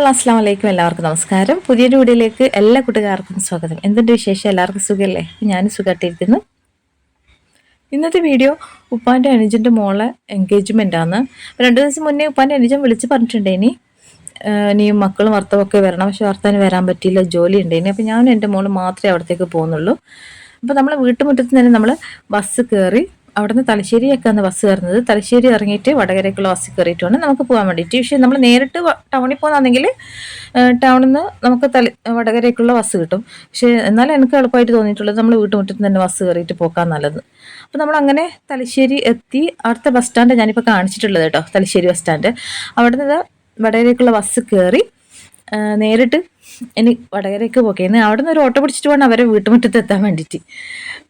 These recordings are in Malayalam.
അസ്സലാമു അലൈക്കും. എല്ലാവർക്കും നമസ്കാരം. പുതിയൊരു വീഡിയോയിലേക്ക് എല്ലാ കൂട്ടുകാർക്കും സ്വാഗതം. എന്തുണ്ട് വിശേഷം? എല്ലാവർക്കും സുഖമല്ലേ? ഞാൻ സുഖമായിട്ടിരിക്കുന്നു. ഇന്നത്തെ വീഡിയോ ഉപ്പാൻ്റെ അനുജൻ്റെ മോളെ എൻഗേജ്മെൻ്റ് ആണ്. 2 ദിവസം മുന്നേ ഉപ്പാൻ്റെ അനുജൻ വിളിച്ച് പറഞ്ഞിട്ടുണ്ട് ഇനിയും മക്കളും ഭർത്താവും ഒക്കെ വരണം. പക്ഷെ ഭർത്താവിന് വരാൻ പറ്റിയില്ല, ജോലി ഉണ്ട്. അപ്പോൾ ഞാനും എൻ്റെ മോള് മാത്രമേ അവിടത്തേക്ക് പോകുന്നുള്ളൂ. അപ്പോൾ നമ്മൾ വീട്ടുമുറ്റത്ത് തന്നെ നമ്മൾ ബസ് കയറി അവിടുന്ന് തലശ്ശേരിയൊക്കെയാണ് ബസ് കയറുന്നത്. തലശ്ശേരി ഇറങ്ങിയിട്ട് വടകരയ്ക്കുള്ള ബസ് കയറിയിട്ട് വേണം നമുക്ക് പോകാൻ വേണ്ടിയിട്ട്. പക്ഷേ നമ്മൾ നേരിട്ട് ടൗണിൽ പോകുന്നതാണെങ്കിൽ ടൗണിൽ നിന്ന് നമുക്ക് വടകരയ്ക്കുള്ള ബസ് കിട്ടും. പക്ഷേ എന്നാലും എനിക്ക് എളുപ്പമായിട്ട് തോന്നിയിട്ടുള്ളത് നമ്മൾ വീട്ടുമുറ്റത്ത് തന്നെ ബസ് കയറിയിട്ട് പോകാൻ നല്ലത്. അപ്പോൾ നമ്മൾ അങ്ങനെ തലശ്ശേരി എത്തി. അവിടുത്തെ ബസ് സ്റ്റാൻഡ് ഞാനിപ്പോൾ കാണിച്ചിട്ടുള്ളത് കേട്ടോ, തലശ്ശേരി ബസ് സ്റ്റാൻഡ്. അവിടുന്ന് വടകരയ്ക്കുള്ള ബസ് കയറി നേരിട്ട് ഇനി വടകരയ്ക്ക് പോകേന്ന്. അവിടെ നിന്ന് ഒരു ഓട്ടോ പിടിച്ചിട്ട് വേണം അവരെ വീട്ടുമുറ്റത്ത് എത്താൻ വേണ്ടിയിട്ട്.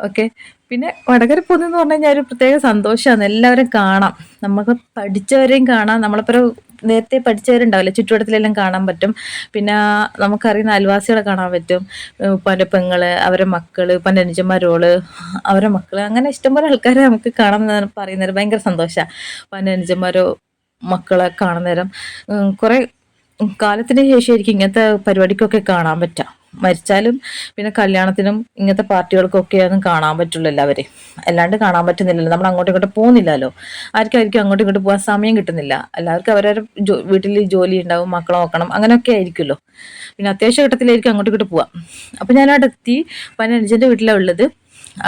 ഓക്കെ, പിന്നെ വടകര പോകുന്നതെന്ന് പറഞ്ഞു കഴിഞ്ഞാൽ ഒരു പ്രത്യേക സന്തോഷമാണ്. എല്ലാവരും കാണാം, നമുക്ക് പഠിച്ചവരെയും കാണാം, നമ്മളിപ്പോൾ നേരത്തെ പഠിച്ചവരുണ്ടാവില്ല, ചുറ്റുവട്ടത്തിലെല്ലാം കാണാൻ പറ്റും. പിന്നെ നമുക്കറിയുന്ന അയൽവാസികളെ കാണാൻ പറ്റും. ഉപ്പാൻ്റെ പെങ്ങള്, അവരെ മക്കള്, ഉപ്പാൻ്റെ അനുജന്മാരോള്, അവരെ മക്കള്, അങ്ങനെ ഇഷ്ടംപോലെ ആൾക്കാരെ നമുക്ക് കാണാൻ പറയുന്നേരം ഭയങ്കര സന്തോഷമാണ്. ഉപ്പാൻ്റെ അനുജന്മാരോ മക്കളെ കാണുന്നേരം കുറേ കാലത്തിന് ശേഷമായിരിക്കും ഇങ്ങനത്തെ പരിപാടിക്കൊക്കെ കാണാൻ പറ്റുക. മരിച്ചാലും പിന്നെ കല്യാണത്തിനും ഇങ്ങനത്തെ പാർട്ടികൾക്കൊക്കെയാണ് കാണാൻ പറ്റുള്ളൂ എല്ലാവരെയും. അല്ലാണ്ട് കാണാൻ പറ്റുന്നില്ലല്ലോ, നമ്മൾ അങ്ങോട്ടും ഇങ്ങോട്ടും പോകുന്നില്ലല്ലോ. ആർക്കായിരിക്കും അങ്ങോട്ടും ഇങ്ങോട്ടും പോകാൻ സമയം കിട്ടുന്നില്ല. എല്ലാവർക്കും അവരവരുടെ വീട്ടിൽ ജോലി ഉണ്ടാവും, മക്കളെ നോക്കണം, അങ്ങനെയൊക്കെ ആയിരിക്കുമല്ലോ. പിന്നെ അത്യാവശ്യ ഘട്ടത്തിലായിരിക്കും അങ്ങോട്ടും ഇങ്ങോട്ടും പോവാം. അപ്പം ഞാനവിടെ എത്തി. അപ്പം അനുജൻ്റെ വീട്ടിലാണ് ഉള്ളത്.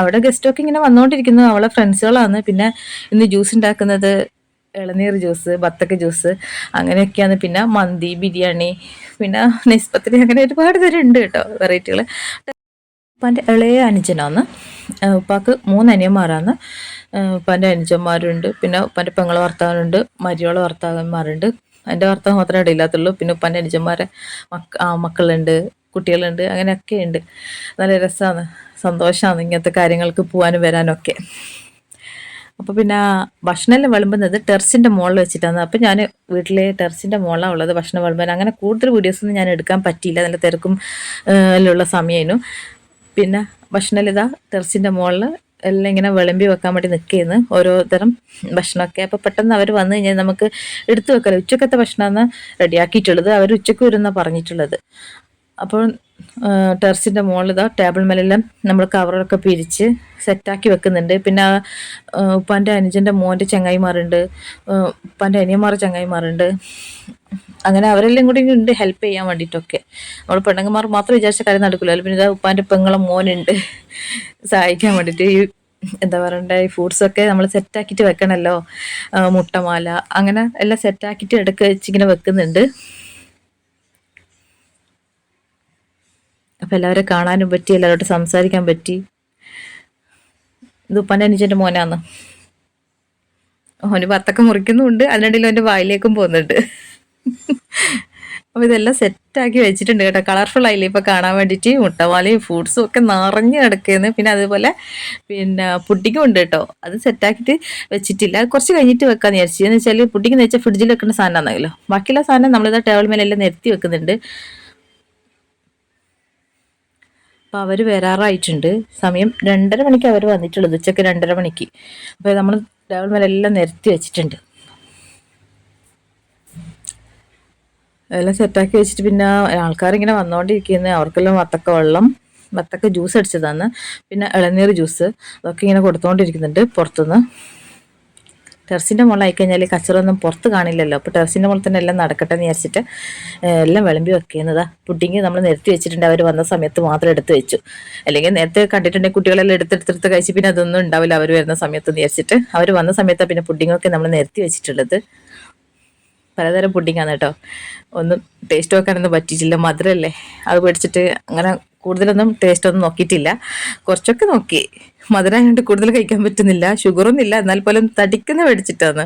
അവിടെ ഗസ്റ്റൊക്കെ ഇങ്ങനെ വന്നുകൊണ്ടിരിക്കുന്നു, അവളെ ഫ്രണ്ട്സുകളാണ്. പിന്നെ ഇന്ന് ജ്യൂസ് ഉണ്ടാക്കുന്നത് ഇളനീർ ജ്യൂസ്, ബത്തക്ക ജ്യൂസ്, അങ്ങനെയൊക്കെയാണ്. പിന്നെ മന്തി, ബിരിയാണി, പിന്നെ നെസ്പത്തിരി, അങ്ങനെ ഒരുപാട് തരമുണ്ട് കേട്ടോ, വെറൈറ്റികൾ. ഉപ്പാൻ്റെ ഇളയ അനുജനാണ്. ഉപ്പാക്ക് 3 അനിയന്മാരാണ്. ഉപ്പാൻ്റെ അനുജന്മാരുണ്ട്, പിന്നെ ഉപ്പാൻ്റെ പെങ്ങളെ ഭർത്താവുണ്ട്, മരിയോളെ ഭർത്താക്കന്മാരുണ്ട്. എൻ്റെ ഭർത്താവ് മാത്രമേ ഇടയില്ലാത്തുള്ളൂ. പിന്നെ ഉപ്പാൻ്റെ അനുജന്മാരെ മക്കളുണ്ട്, കുട്ടികളുണ്ട്, അങ്ങനെയൊക്കെ ഉണ്ട്. നല്ല രസമാണ്, സന്തോഷമാണ് ഇങ്ങനത്തെ കാര്യങ്ങൾക്ക് പോകാനും വരാനൊക്കെ. അപ്പോൾ പിന്നെ ഭക്ഷണമെല്ലാം വിളമ്പുന്നത് ടെറസിൻ്റെ മുകളിൽ വെച്ചിട്ടാണ്. അപ്പോൾ ഞാൻ വീട്ടിലെ ടെറസിൻ്റെ മുകളിലാണ് ഉള്ളത് ഭക്ഷണം വിളമ്പാൻ. അങ്ങനെ കൂടുതൽ വീഡിയോസൊന്നും ഞാൻ എടുക്കാൻ പറ്റിയില്ല, നല്ല തിരക്കും എല്ലാം സമയമായിരുന്നു. പിന്നെ ഭക്ഷണം ഇതാ ടെറസിൻ്റെ മുകളിൽ എല്ലാം ഇങ്ങനെ വിളമ്പി വെക്കാൻ വേണ്ടി നിൽക്കുകയെന്ന്, ഓരോ തരം ഭക്ഷണമൊക്കെ. അപ്പോൾ പെട്ടെന്ന് അവർ വന്നു കഴിഞ്ഞാൽ നമുക്ക് എടുത്തു വെക്കാമല്ലോ. ഉച്ചക്കത്തെ ഭക്ഷണമാണ് റെഡിയാക്കിയിട്ടുള്ളത്, അവർ ഉച്ചയ്ക്ക് വരുന്ന പറഞ്ഞിട്ടുള്ളത്. അപ്പോൾ ടെറസിൻ്റെ മുകളിൽ ഇതാ ടേബിൾ മേലെല്ലാം നമ്മൾ കവറൊക്കെ പിരിച്ച് സെറ്റാക്കി വെക്കുന്നുണ്ട്. പിന്നെ ഉപ്പാൻ്റെ അനുജൻ്റെ മോൻ്റെ ചങ്ങായിമാരുണ്ട്, ഉപ്പാൻ്റെ അനിയന്മാരുടെ ചങ്ങായിമാരുണ്ട്, അങ്ങനെ അവരെല്ലാം കൂടി ഉണ്ട് ഹെൽപ്പ് ചെയ്യാൻ വേണ്ടിയിട്ടൊക്കെ. നമ്മൾ പെണ്ണുങ്ങന്മാർ മാത്രം വിചാരിച്ച കാര്യം നടക്കില്ലല്ലോ. പിന്നെ ഇതാ ഉപ്പാൻ്റെ പെങ്ങളെ മോനുണ്ട് സഹായിക്കാൻ വേണ്ടിയിട്ട്. ഈ എന്താ പറയണ്ടേ, ഈ ഫ്രൂട്ട്സൊക്കെ നമ്മൾ സെറ്റാക്കിയിട്ട് വെക്കണമല്ലോ, മുട്ടമാല, അങ്ങനെ എല്ലാം സെറ്റാക്കിയിട്ട് ഇടയ്ക്ക് വെച്ചിങ്ങനെ വെക്കുന്നുണ്ട്. അപ്പം എല്ലാവരും കാണാനും പറ്റി, എല്ലാവരോട് സംസാരിക്കാൻ പറ്റി. ഇത് ഉപ്പാൻ്റെ അനുജൻ്റെ മോനാന്ന്. ഓന് ബത്തക്ക മുറിക്കുന്നുമുണ്ട്, അതിനിടയിൽ അവൻ്റെ വായിലേക്കും പോകുന്നുണ്ട്. അപ്പോൾ ഇതെല്ലാം സെറ്റാക്കി വെച്ചിട്ടുണ്ട് കേട്ടോ. കളർഫുൾ ആയില്ലേ ഇപ്പോൾ കാണാൻ വേണ്ടിയിട്ട്. മുട്ടമാലയും ഫ്രൂട്ട്സും ഒക്കെ നിറഞ്ഞ് കിടക്കുന്നു. പിന്നെ അതുപോലെ പിന്നെ പുഡിങ്ങും ഉണ്ട് കേട്ടോ, അത് സെറ്റാക്കിയിട്ട് വെച്ചിട്ടില്ല, അത് കുറച്ച് കഴിഞ്ഞിട്ട് വെക്കാമെന്ന് വിചാരിച്ചു. എന്ന് വെച്ചാൽ പുഡിങ് എന്ന് വെച്ചാൽ ഫ്രിഡ്ജിൽ വെക്കുന്ന സാധനമാണെന്നല്ലോ. ബാക്കിയുള്ള സാധനം നമ്മളിതാ ടേബിൾ മേലെല്ലാം നിരത്തി വെക്കുന്നുണ്ട്. അപ്പോൾ അവർ വരാറായിട്ടുണ്ട്. സമയം 2:30 മണിക്ക് അവർ വന്നിട്ടുള്ളത്, ഉച്ചയ്ക്ക് 2:30 മണിക്ക്. അപ്പോൾ നമ്മൾ ടേബിൾ മേലെല്ലാം നിരത്തി വെച്ചിട്ടുണ്ട്, എല്ലാം സെറ്റാക്കി വെച്ചിട്ട്. പിന്നെ ആൾക്കാരിങ്ങനെ വന്നുകൊണ്ടിരിക്കുന്നത്, അവർക്കെല്ലാം വത്തക്ക വെള്ളം, വത്തക്ക ജ്യൂസ് അടിച്ചതാണ്, പിന്നെ ഇളനീർ ജ്യൂസ്, അതൊക്കെ ഇങ്ങനെ കൊടുത്തുകൊണ്ടിരിക്കുന്നുണ്ട് പുറത്തുനിന്ന്. ടെറസിൻ്റെ മുകളിൽ കഴിഞ്ഞാൽ കച്ചറൊന്നും പുറത്ത് കാണില്ലല്ലോ. അപ്പോൾ ടെറസിൻ്റെ മുകളിൽ തന്നെ എല്ലാം നടക്കട്ടെ എന്ന് വിചാരിച്ചിട്ട് എല്ലാം വിളമ്പി വെക്കുന്നതാ. പുഡിങ് നമ്മൾ നിരത്തി വെച്ചിട്ടുണ്ട്, അവർ വന്ന സമയത്ത് മാത്രം എടുത്ത് വെച്ചു. അല്ലെങ്കിൽ നേരത്തെ കണ്ടിട്ടുണ്ടെങ്കിൽ കുട്ടികളെല്ലാം എടുത്തെടുത്ത് കഴിച്ച് പിന്നെ അതൊന്നും ഉണ്ടാവില്ല അവർ വരുന്ന സമയത്ത് വിചാരിച്ചിട്ട്. അവർ വന്ന സമയത്താണ് പിന്നെ പുഡിങ്ങൊക്കെ നമ്മൾ നിരത്തി വെച്ചിട്ടുള്ളത്. പലതരം പുഡിങ്ങാണ് കേട്ടോ, ഒന്നും ടേസ്റ്റ് വെക്കാനൊന്നും പറ്റിയിട്ടില്ല, മധുരമല്ലേ അത് പേടിച്ചിട്ട് അങ്ങനെ കൂടുതലൊന്നും ടേസ്റ്റ് ഒന്നും നോക്കിയിട്ടില്ല. കുറച്ചൊക്കെ നോക്കി, മധുരമായതുകൊണ്ട് കൂടുതൽ കഴിക്കാൻ പറ്റുന്നില്ല. ഷുഗറൊന്നും ഇല്ല, എന്നാൽ പോലും തടിക്കുന്ന മേടിച്ചിട്ടാണ്.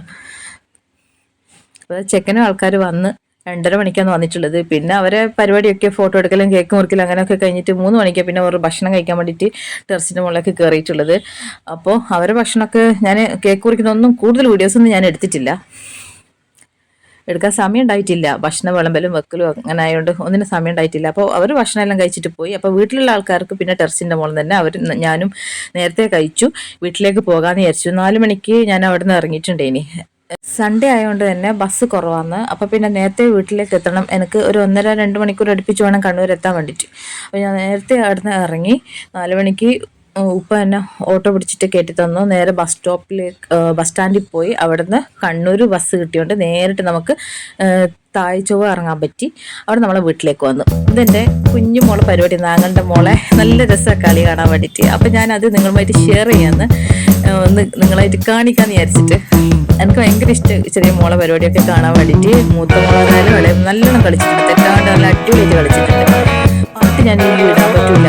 അപ്പോൾ ചെക്കനും ആൾക്കാർ വന്ന് 2:30 മണിക്കാണ് വന്നിട്ടുള്ളത്. പിന്നെ അവരെ പരിപാടിയൊക്കെ ഫോട്ടോ എടുക്കലും കേക്ക് മുറിക്കലും അങ്ങനെയൊക്കെ കഴിഞ്ഞിട്ട് 3 മണിക്കാണ് പിന്നെ അവർ ഭക്ഷണം കഴിക്കാൻ വേണ്ടിയിട്ട് ടെറസിൻ്റെ മുകളിലേക്ക് കയറിയിട്ടുള്ളത്. അപ്പോൾ അവരെ ഭക്ഷണമൊക്കെ ഞാൻ കേക്ക് മുറിക്കുന്നൊന്നും കൂടുതൽ വീഡിയോസൊന്നും ഞാൻ എടുത്തിട്ടില്ല, എടുക്കാൻ സമയം ഉണ്ടായിട്ടില്ല. ഭക്ഷണം വിളമ്പലും വെക്കലും അങ്ങനെ ആയതുകൊണ്ട് ഒന്നിനും സമയം ഉണ്ടായിട്ടില്ല. അപ്പോൾ അവർ ഭക്ഷണം എല്ലാം കഴിച്ചിട്ട് പോയി. അപ്പോൾ വീട്ടിലുള്ള ആൾക്കാർക്ക് പിന്നെ ടെറസിൻ്റെ മുകളിൽ തന്നെ ഞാനും നേരത്തെ കഴിച്ചു, വീട്ടിലേക്ക് പോകാമെന്ന് വിചാരിച്ചു. 4 മണിക്ക് ഞാൻ അവിടെ നിന്ന് ഇറങ്ങിയിട്ടുണ്ട്. സൺഡേ ആയതുകൊണ്ട് തന്നെ ബസ് കുറവാണ്. അപ്പോൾ പിന്നെ നേരത്തെ വീട്ടിലേക്ക് എത്തണം. എനിക്ക് ഒരു 1.5-2 മണിക്കൂർ അടുപ്പിച്ച് വേണം കണ്ണൂർ എത്താൻ വേണ്ടിയിട്ട്. അപ്പോൾ ഞാൻ നേരത്തെ അവിടുന്ന് ഇറങ്ങി 4 മണിക്ക് ഉപ്പ എന്നെ ഓട്ടോ പിടിച്ചിട്ട് കയറ്റി തന്നു. നേരെ ബസ് സ്റ്റാൻഡിൽ പോയി അവിടുന്ന് കണ്ണൂർ ബസ് കിട്ടിയോണ്ട് നേരിട്ട് നമുക്ക് താഴ്ചൊവ്വ ഇറങ്ങാൻ പറ്റി. അവിടെ നമ്മളെ വീട്ടിലേക്ക് വന്നു. ഇതെൻ്റെ കുഞ്ഞു മോളെ പരിപാടി, നാങ്ങളുടെ മോളെ നല്ല രസമാണ് കളി കാണാൻ വേണ്ടിയിട്ട്. അപ്പം ഞാനത് നിങ്ങളുമായിട്ട് ഷെയർ ചെയ്യാമെന്ന് ഒന്ന് നിങ്ങളായിട്ട് കാണിക്കാന്ന് വിചാരിച്ചിട്ട്. എനിക്ക് ഭയങ്കര ഇഷ്ടം ചെറിയ മോളെ പരിപാടിയൊക്കെ കാണാൻ വേണ്ടിയിട്ട്. മൂത്ത മോളായാലും വളരെ നല്ലോണം കളിച്ചിട്ടുണ്ട്, തെറ്റാണ്ട് നല്ല അടിപൊളിയായിട്ട് കളിച്ചിട്ടുണ്ട്. പാട്ട് ഞാൻ വീഡിയോ ഇടാൻ പറ്റില്ല,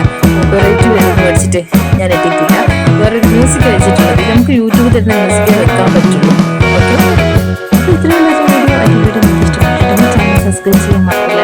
വെറൈറ്റി വരുന്ന മേടിച്ചിട്ട് ഞാൻ ഇട്ടിട്ടില്ല. വേറൊരു മ്യൂസിക് വെച്ചിട്ടുള്ളത് നമുക്ക് യൂട്യൂബിൽ തന്നെ മ്യൂസിക് വെക്കാൻ പറ്റുള്ളൂ. ഓക്കെ, അപ്പോൾ ഇത്രയും വീഡിയോ നിങ്ങൾക്ക് ഇഷ്ടപ്പെട്ടിട്ടുണ്ടെങ്കിൽ ചാനൽ സബ്സ്ക്രൈബ് ചെയ്യാൻ മറക്കരുത്.